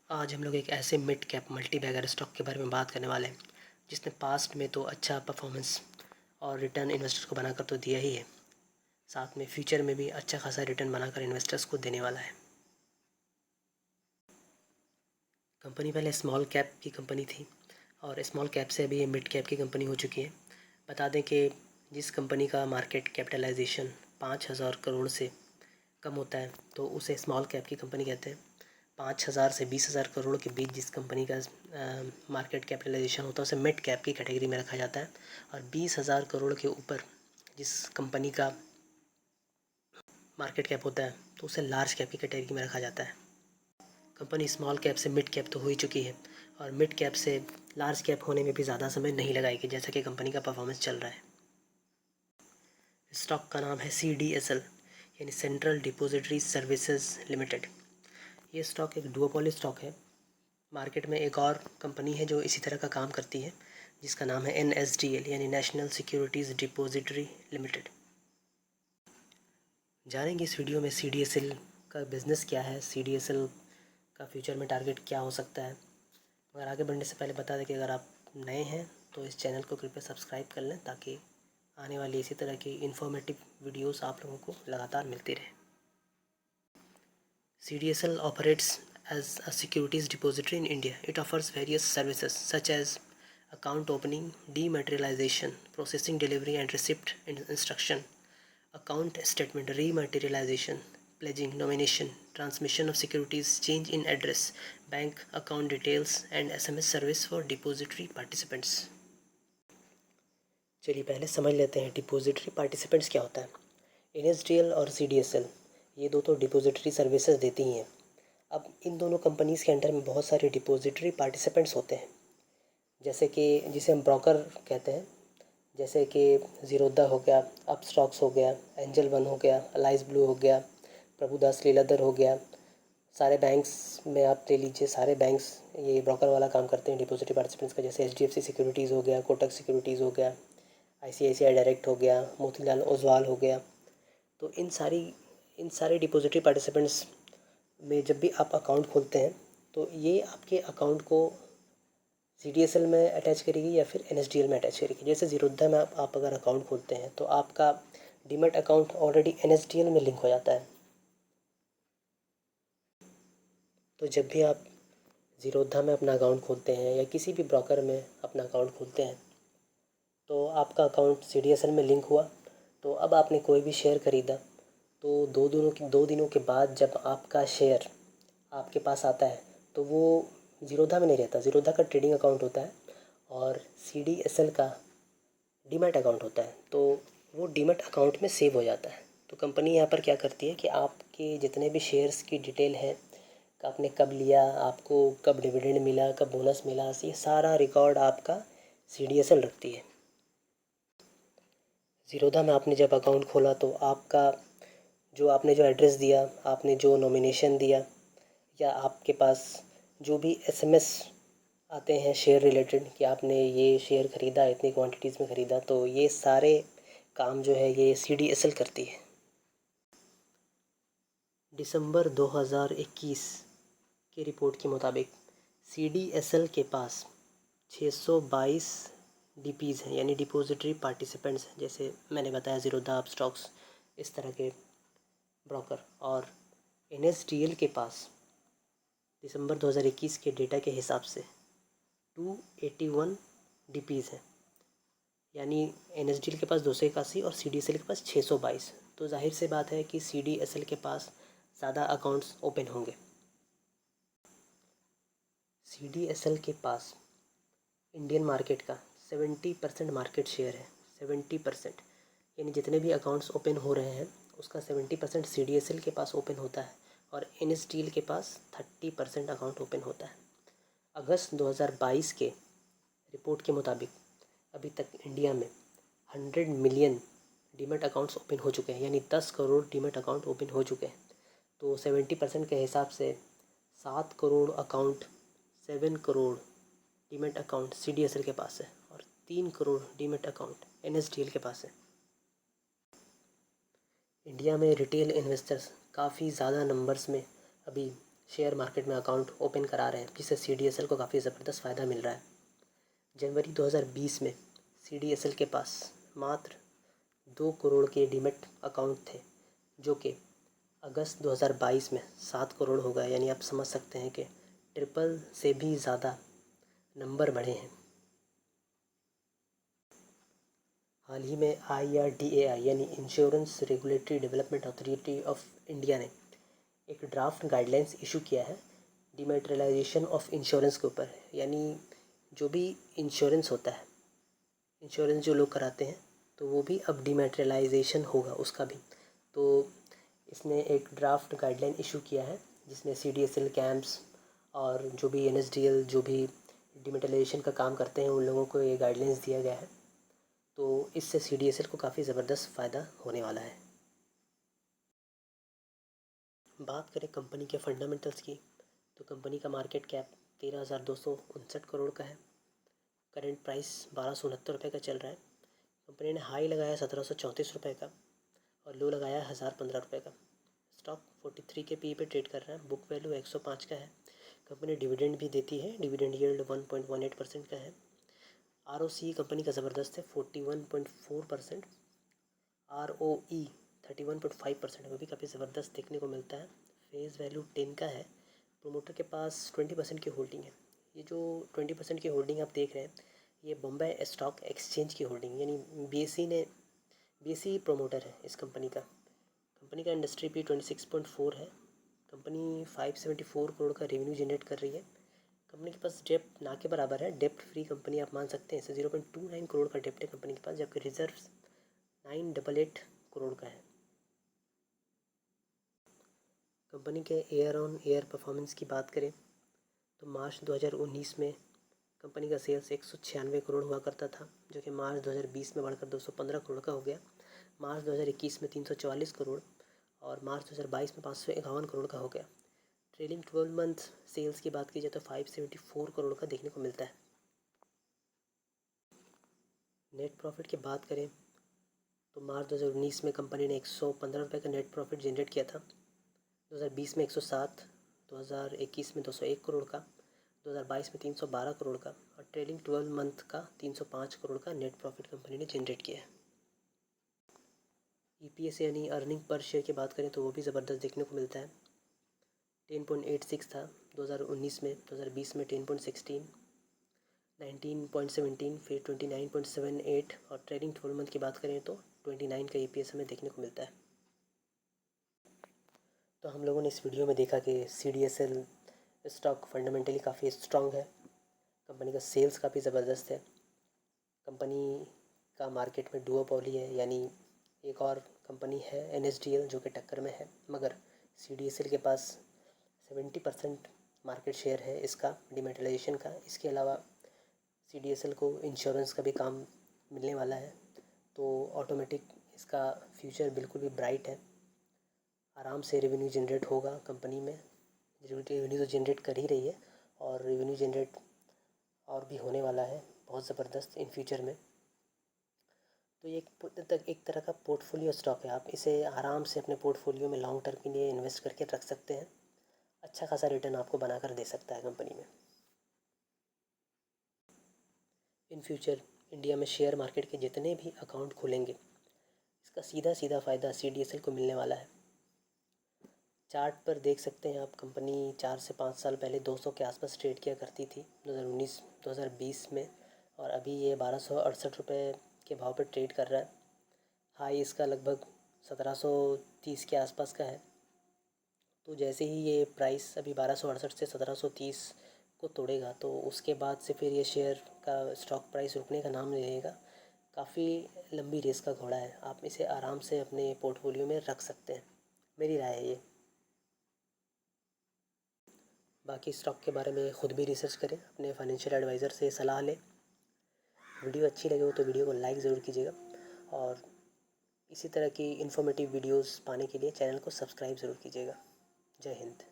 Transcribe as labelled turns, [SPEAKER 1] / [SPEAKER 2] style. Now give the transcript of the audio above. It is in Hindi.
[SPEAKER 1] आज हम लोग एक ऐसे mid cap multi bagger stock के बारे में बात करने वाले हैं जिसने पास्ट में तो अच्छा परफॉर्मेंस और रिटर्न इन्वेस्टर्स को बनाकर तो दिया ही है, साथ में फ्यूचर में भी अच्छा खासा रिटर्न बनाकर इन्वेस्टर्स को देने वाला है। कंपनी पहले स्मॉल कैप की कंपनी थी और स्मॉल कैप से अभी ये मिड कैप की कंपनी हो चुकी है। बता दें कि जिस कंपनी का मार्केट कैपिटलाइजेशन 5,000 करोड़ से कम होता है तो उसे स्मॉल कैप की कंपनी कहते हैं। 5,000 से 20,000 करोड़ के बीच जिस कंपनी का मार्केट कैपिटलाइजेशन होता है उसे मिड कैप की कैटेगरी में रखा जाता है, और 20,000 करोड़ के ऊपर जिस कंपनी का मार्केट कैप होता है तो उसे लार्ज कैप की कैटेगरी में रखा जाता है। कंपनी स्मॉल कैप से मिड कैप तो हो ही चुकी है और मिड कैप से लार्ज कैप होने में भी ज़्यादा समय नहीं लगाएगी, जैसा कि कंपनी का परफॉर्मेंस चल रहा है। स्टॉक का नाम है CDSL यानी सेंट्रल डिपॉजिटरी सर्विसेज लिमिटेड। ये स्टॉक एक डुओपोली स्टॉक है। मार्केट में एक और कंपनी है जो इसी तरह का काम करती है जिसका नाम है NSDL यानी नेशनल सिक्योरिटीज़ डिपॉजिटरी लिमिटेड। जानेंगे इस वीडियो में CDSL का बिज़नेस क्या है, CDSL का फ्यूचर में टारगेट क्या हो सकता है। मगर आगे बढ़ने से पहले बता दें कि अगर आप नए हैं तो इस चैनल को कृपया सब्सक्राइब कर लें ताकि आने वाली इसी तरह की इन्फॉर्मेटिव वीडियोस आप लोगों को लगातार मिलती रहे। CDSL operates as a securities depository in India. It offers various services such as account opening, dematerialization, processing, delivery and receipt instruction, account statement rematerialization, pledging, nomination, transmission of securities, change in address, bank account details and SMS service for depository participants। चलिए पहले समझ लेते हैं डिपॉजिटरी पार्टिसिपेंट्स क्या होता है। NSDL और CDSL ये दो तो डिपॉजिटरी सर्विसेज देती ही हैं। अब इन दोनों कंपनीज़ के अंडर में बहुत सारे डिपॉजिटरी पार्टिसिपेंट्स होते हैं, जैसे कि जिसे हम ब्रोकर कहते हैं, जैसे कि ज़ीरोधा हो गया, अपस्टॉक्स हो गया, एंजल वन हो गया, अलाइज ब्लू हो गया, प्रभुदास लीलाधर हो गया। सारे बैंक्स में आप ले लीजिए, सारे बैंक्स ये ब्रोकर वाला काम करते हैं डिपॉजिटरी पार्टिसिपेंट्स का, जैसे HDFC सिक्योरिटीज़ हो गया, कोटक सिक्योरिटीज़ हो गया, ICICI डायरेक्ट हो गया, मोतीलाल ओसवाल हो गया। तो इन सारे डिपॉजिटरी पार्टिसिपेंट्स में जब भी आप अकाउंट खोलते हैं तो ये आपके अकाउंट को CDSL में अटैच करेगी या फिर NSDL में अटैच करेगी। जैसे ज़ीरोधा में आप अगर अकाउंट खोलते हैं तो आपका डीमैट अकाउंट ऑलरेडी NSDL में लिंक हो जाता है। तो जब भी आप ज़ीरोधा में अपना अकाउंट खोलते हैं या किसी भी ब्रोकर में अपना अकाउंट खोलते हैं तो आपका अकाउंट CDSL में लिंक हुआ, तो अब आपने कोई भी शेयर खरीदा तो 2 दिनों के बाद जब आपका शेयर आपके पास आता है तो वो ज़ीरोधा में नहीं रहता। ज़ीरोधा का ट्रेडिंग अकाउंट होता है और CDSL का डीमैट अकाउंट होता है, तो वो डीमैट अकाउंट में सेव हो जाता है। तो कंपनी यहाँ पर क्या करती है कि आपके जितने भी शेयर्स की डिटेल है, आपने कब लिया, आपको कब डिविडेंड मिला, कब बोनस मिला, ये सारा रिकॉर्ड आपका CDSL रखती है। ज़ीरोधा में आपने जब अकाउंट खोला तो आपका आपने जो एड्रेस दिया, आपने जो नॉमिनेशन दिया, या आपके पास जो भी SMS आते हैं शेयर रिलेटेड कि आपने ये शेयर ख़रीदा, इतनी क्वांटिटीज़ में ख़रीदा, तो ये सारे काम जो है ये CDSL करती है। दिसंबर 2021 की रिपोर्ट के मुताबिक CDSL के पास 622 DPs हैं यानी डिपॉजिटरी पार्टिसिपेंट्स हैं, जैसे मैंने बताया ज़ीरोधा, अपस्टॉक्स, इस तरह के ब्रोकर। और NSDL के पास दिसंबर 2021 के डेटा के हिसाब से 281 DPs हैं, यानी NSDL के पास 281 और CDSL के पास 622। तो जाहिर सी बात है कि CDSL के पास ज़्यादा अकाउंट्स ओपन होंगे। CDSL के पास इंडियन मार्केट का 70% मार्केट शेयर है। 70% यानी जितने भी अकाउंट्स ओपन हो रहे हैं उसका 70% CDSL के पास ओपन होता है और NSDL के पास 30% अकाउंट ओपन होता है। अगस्त 2022 के रिपोर्ट के मुताबिक अभी तक इंडिया में 100 मिलियन डीमैट अकाउंट्स ओपन हो चुके हैं, यानी 10 करोड़ डीमैट अकाउंट ओपन हो चुके हैं। तो 70% के हिसाब से 7 crore account, 7 crore demat account CDSL के पास है और 3 करोड़ डीमैट अकाउंट NSDL के पास है। इंडिया में रिटेल इन्वेस्टर्स काफ़ी ज़्यादा नंबर्स में अभी शेयर मार्केट में अकाउंट ओपन करा रहे हैं, जिससे CDSL को काफ़ी ज़बरदस्त फ़ायदा मिल रहा है। जनवरी 2020 में CDSL के पास मात्र 2 करोड़ के डीमैट अकाउंट थे, जो कि अगस्त 2022 में 7 करोड़ हो गए। यानी आप समझ सकते हैं कि ट्रिपल से भी ज़्यादा नंबर बढ़े हैं। हाल ही में IRDAI यानी insurance regulatory development authority of India ने एक ड्राफ्ट गाइडलाइंस इशू किया है डिमेटेरियलाइजेशन ऑफ इंश्योरेंस के ऊपर। यानी जो भी इंश्योरेंस होता है, इंश्योरेंस जो लोग कराते हैं, तो वो भी अब डिमेटेरियलाइजेशन होगा उसका भी। तो इसने एक ड्राफ्ट गाइडलाइन इशू किया है, जिसमें CDSL कैंप्स और जो भी NSDL जो भी डिमेटेरियलाइजेशन का काम करते हैं, उन लोगों को ये गाइडलाइंस दिया गया है। तो इससे CDSL को काफ़ी ज़बरदस्त फ़ायदा होने वाला है। बात करें कंपनी के फंडामेंटल्स की, तो कंपनी का मार्केट कैप 13,259 करोड़ का है। करेंट प्राइस 1269 रुपये का चल रहा है। कंपनी ने हाई लगाया 1734 रुपये का और लो लगाया 1015 रुपये का। स्टॉक 43 के PE पे ट्रेड कर रहा है। बुक वैल्यू 105 का है। कंपनी डिविडेंड भी देती है। डिविडेंड यील्ड 1.18% का है। ROCE कंपनी का ज़बरदस्त है 41.4%। ROE 31.5%, वो भी काफ़ी ज़बरदस्त देखने को मिलता है। फेस वैल्यू 10 का है। प्रोमोटर के पास 20% की होल्डिंग है। ये जो 20% की होल्डिंग आप देख रहे हैं, ये बॉम्बे स्टॉक एक्सचेंज की होल्डिंग, यानी BSE प्रोमोटर है इस कंपनी का। कंपनी का इंडस्ट्री P 26.4 है। कंपनी 574 करोड़ का रेवेन्यू जनरेट कर रही है। कंपनी के पास डेप्ट ना के बराबर है। डेप्ट फ्री कंपनी आप मान सकते हैं। इसे 0.29 करोड़ का डेप्ट है कंपनी के पास, जबकि रिजर्व 988 करोड़ का है। कंपनी के ईयर ऑन ईयर परफॉर्मेंस की बात करें तो मार्च 2019 में कंपनी का सेल्स 196 करोड़ हुआ करता था, जो कि मार्च 2020 में बढ़कर 215 करोड़ का हो गया। मार्च 2021 में 344 करोड़ और मार्च 2022 में 551 करोड़ का हो गया। ट्रेलिंग 12 मंथ सेल्स की बात की जाए तो 574 करोड़ का देखने को मिलता है। नेट प्रॉफिट की बात करें तो मार्च 2019 में कंपनी ने 115 रुपये का नेट प्रॉफिट जनरेट किया था। 2020 में 107, 2021 में 201 करोड़ का, 2022 में 312 करोड़ का और ट्रेलिंग 12 मंथ का 305 करोड़ का नेट प्रॉफिट कंपनी ने जनरेट किया है। EPS यानी अर्निंग पर शेयर की बात करें तो वो भी ज़बरदस्त देखने को मिलता है। 10.86 था 2019 में, 2020 में 10.16, 19.17, फिर 29.78 और ट्रेलिंग 12 मंथ की बात करें तो 29 का EPS हमें देखने को मिलता है। तो हम लोगों ने इस वीडियो में देखा कि CDSL स्टॉक फंडामेंटली काफ़ी स्ट्रॉन्ग है। कंपनी का सेल्स काफ़ी ज़बरदस्त है। कंपनी का मार्केट में डुओपोली है, यानी एक और कंपनी है NSDL जो कि टक्कर में है, मगर CDSL के पास 70% मार्केट शेयर है इसका डिमेटेरियलाइजेशन का। इसके अलावा CDSL को इंश्योरेंस का भी काम मिलने वाला है, तो ऑटोमेटिक इसका फ्यूचर बिल्कुल भी ब्राइट है। आराम से रेवेन्यू जनरेट होगा कंपनी में। रेवेन्यू तो जनरेट कर ही रही है और रेवेन्यू जनरेट और भी होने वाला है बहुत ज़बरदस्त इन फ्यूचर में। तो ये एक तरह का पोर्टफोलियो स्टॉक है। आप इसे आराम से अपने पोर्टफोलियो में लॉन्ग टर्म के लिए इन्वेस्ट करके रख सकते हैं। अच्छा खासा रिटर्न आपको बनाकर दे सकता है कंपनी में। इन फ्यूचर इंडिया में शेयर मार्केट के जितने भी अकाउंट खुलेंगे, इसका सीधा सीधा फ़ायदा CDSL को मिलने वाला है। चार्ट पर देख सकते हैं आप, कंपनी 4 से 5 साल पहले 200 के आसपास ट्रेड किया करती थी 2019-2020 में, और अभी ये 1268 रुपये के भाव पर ट्रेड कर रहा है। हाई इसका लगभग 1730 के आसपास का है। तो जैसे ही ये प्राइस अभी 1268 से 1730 को तोड़ेगा, तो उसके बाद से फिर ये शेयर का स्टॉक प्राइस रुकने का नाम नहीं लेगा। काफ़ी लंबी रेस का घोड़ा है। आप इसे आराम से अपने पोर्टफोलियो में रख सकते हैं, मेरी राय है ये। बाकी स्टॉक के बारे में ख़ुद भी रिसर्च करें, अपने फाइनेंशियल एडवाइज़र से सलाह लें। वीडियो अच्छी लगे हो तो वीडियो को लाइक ज़रूर कीजिएगा और इसी तरह की इन्फॉर्मेटिव वीडियोस पाने के लिए चैनल को सब्सक्राइब ज़रूर कीजिएगा। जय हिंद।